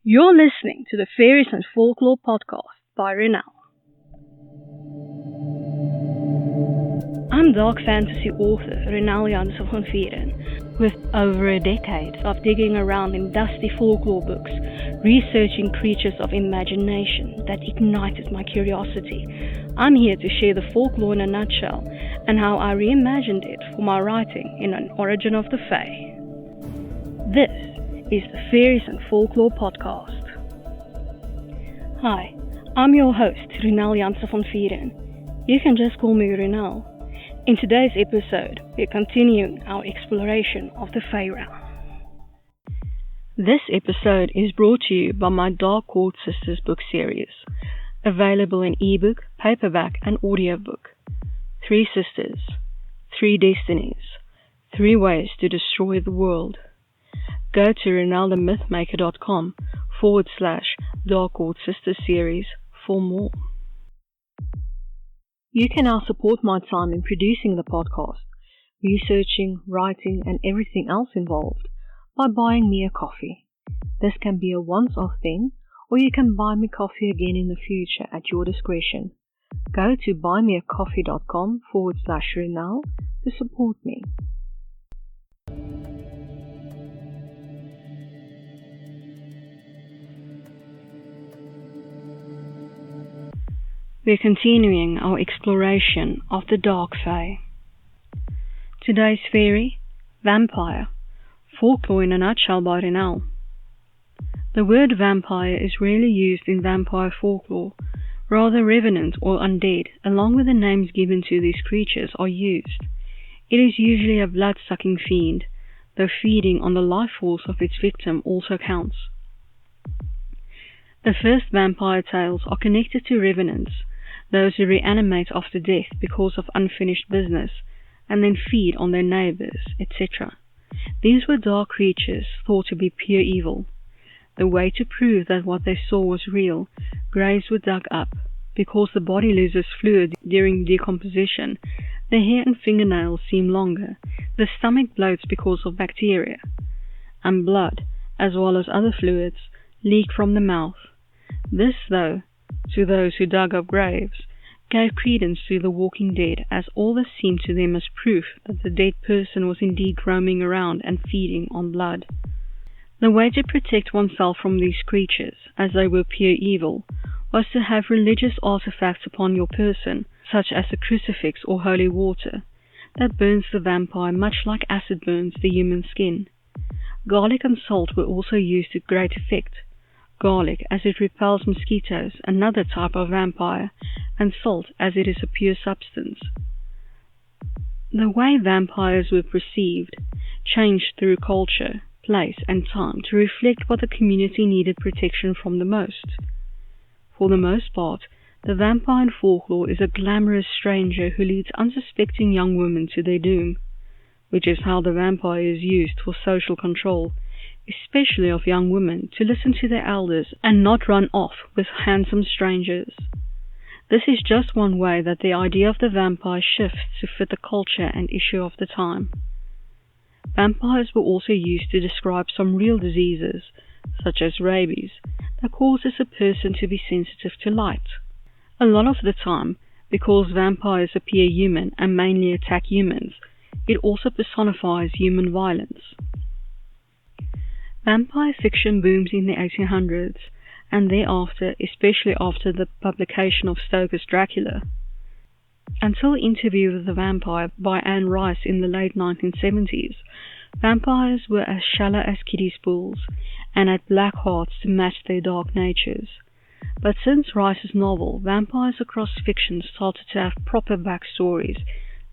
You're listening to the Faeries and Folklore podcast by Ronel. I'm dark fantasy author Ronel Janse van Vuuren. With over a decade of digging around in dusty folklore books, researching creatures of imagination that ignited my curiosity, I'm here to share the folklore in a nutshell and how I reimagined it for my writing in An Origin of the Fae. This is the Faeries and Folklore podcast. Hi, I'm your host Ronel Janse van Vuuren. You can just call me Ronel. In today's episode, we're continuing our exploration of the Fae realm. This episode is brought to you by my Dark Court Sisters book series, available in ebook, paperback, and audiobook. 3 sisters, 3 destinies, 3 ways to destroy the world. Go to ronelthemythmaker.com/Dark Court Sisters series for more. You can now support my time in producing the podcast, researching, writing, and everything else involved by buying me a coffee. This can be a once-off thing, or you can buy me coffee again in the future at your discretion. Go to buymeacoffee.com/Ronel to support me. We're continuing our exploration of the Dark Fae. Today's fairy, vampire, folklore in a nutshell by Ronel. The word vampire is rarely used in vampire folklore. Rather revenant or undead, along with the names given to these creatures, are used. It is usually a blood-sucking fiend, though feeding on the life force of its victim also counts. The first vampire tales are connected to revenants, those who reanimate after death because of unfinished business, and then feed on their neighbors, etc. These were dark creatures thought to be pure evil. The way to prove that what they saw was real, graves were dug up. Because the body loses fluid during decomposition, the hair and fingernails seem longer, the stomach bloats because of bacteria, and blood, as well as other fluids, leak from the mouth. This, though, to those who dug up graves, gave credence to the walking dead, as all this seemed to them as proof that the dead person was indeed roaming around and feeding on blood. The way to protect oneself from these creatures, as they were pure evil, was to have religious artifacts upon your person, such as a crucifix or holy water, that burns the vampire much like acid burns the human skin. Garlic and salt were also used to great effect. Garlic, as it repels mosquitoes, another type of vampire, and salt, as it is a pure substance. The way vampires were perceived changed through culture, place, and time to reflect what the community needed protection from the most. For the most part, the vampire in folklore is a glamorous stranger who leads unsuspecting young women to their doom, which is how the vampire is used for social control, especially of young women, to listen to their elders and not run off with handsome strangers. This is just one way that the idea of the vampire shifts to fit the culture and issue of the time. Vampires were also used to describe some real diseases, such as rabies, that causes a person to be sensitive to light. A lot of the time, because vampires appear human and mainly attack humans, it also personifies human violence. Vampire fiction booms in the 1800s, and thereafter, especially after the publication of Stoker's Dracula. Until Interview with the Vampire by Anne Rice in the late 1970s, vampires were as shallow as kiddie pools, and had black hearts to match their dark natures. But since Rice's novel, vampires across fiction started to have proper backstories,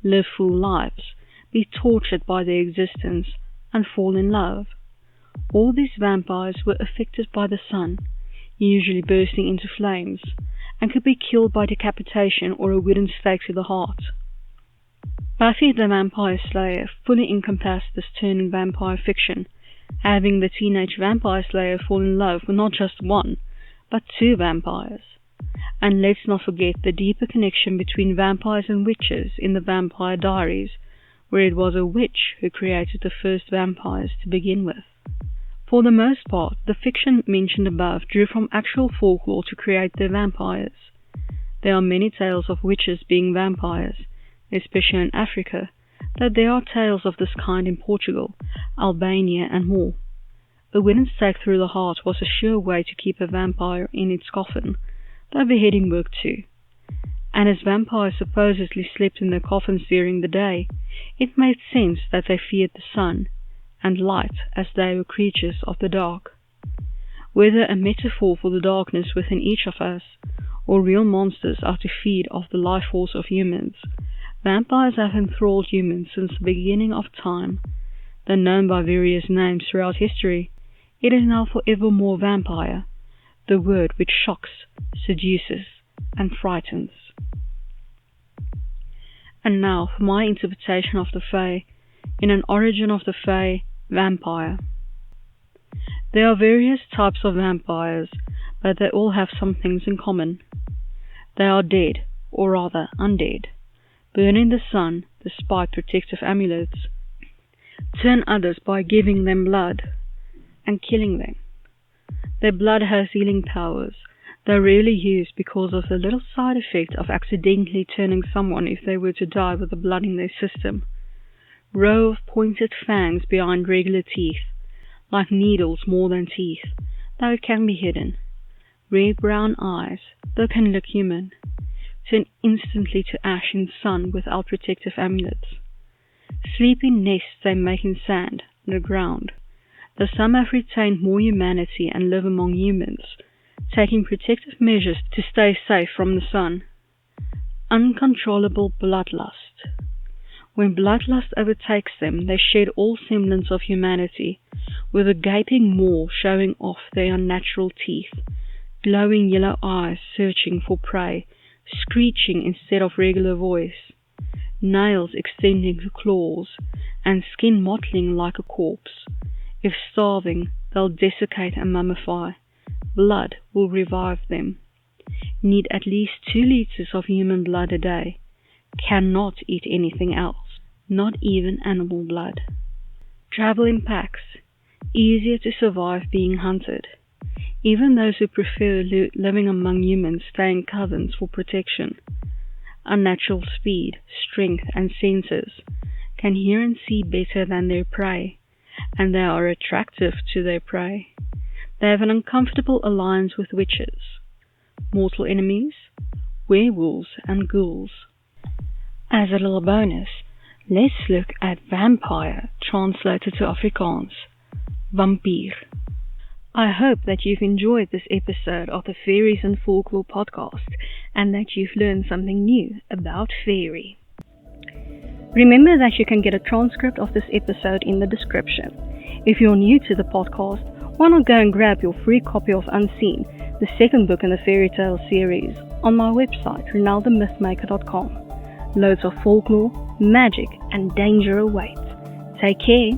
live full lives, be tortured by their existence, and fall in love. All these vampires were affected by the sun, usually bursting into flames, and could be killed by decapitation or a wooden stake to the heart. Buffy the Vampire Slayer fully encompassed this turn in vampire fiction, having the teenage vampire slayer fall in love with not just one, but 2 vampires. And let's not forget the deeper connection between vampires and witches in the Vampire Diaries, where it was a witch who created the first vampires to begin with. For the most part, the fiction mentioned above drew from actual folklore to create their vampires. There are many tales of witches being vampires, especially in Africa, though there are tales of this kind in Portugal, Albania, and more. A wooden stake through the heart was a sure way to keep a vampire in its coffin, though beheading worked too. And as vampires supposedly slept in their coffins during the day, it made sense that they feared the sun and light, as they were creatures of the dark. Whether a metaphor for the darkness within each of us, or real monsters out to feed off the life force of humans, vampires have enthralled humans since the beginning of time. Though known by various names throughout history, it is now forevermore vampire, the word which shocks, seduces, and frightens. And now for my interpretation of the Fae, in An Origin of the Fae, Vampire. There are various types of vampires, but they all have some things in common. They are dead, or rather undead, burn in the sun despite protective amulets, turn others by giving them blood, and killing them. Their blood has healing powers, though rarely used because of the little side effect of accidentally turning someone if they were to die with the blood in their system. Row of pointed fangs behind regular teeth, like needles more than teeth, though it can be hidden. Red brown eyes, though can look human. Turn instantly to ash in sun without protective amulets. Sleeping nests they make in sand, underground, though some have retained more humanity and live among humans, taking protective measures to stay safe from the sun. Uncontrollable bloodlust. When bloodlust overtakes them, they shed all semblance of humanity, with a gaping maw showing off their unnatural teeth, glowing yellow eyes searching for prey, screeching instead of regular voice, nails extending to claws, and skin mottling like a corpse. If starving, they'll desiccate and mummify. Blood will revive them. Need at least 2 liters of human blood a day. Cannot eat anything else, not even animal blood. Travel in packs. Easier to survive being hunted. Even those who prefer living among humans stay in covens for protection. Unnatural speed, strength, and senses. Can hear and see better than their prey, and they are attractive to their prey. They have an uncomfortable alliance with witches. Mortal enemies, werewolves and ghouls. As a little bonus, let's look at vampire translated to Afrikaans, vampier. I hope that you've enjoyed this episode of the Faeries and Folklore podcast and that you've learned something new about fairy. Remember that you can get a transcript of this episode in the description. If you're new to the podcast, why not go and grab your free copy of Unseen, the second book in the fairy tale series, on my website, ronelthemythmaker.com. Loads of folklore, magic, and danger await. Take care.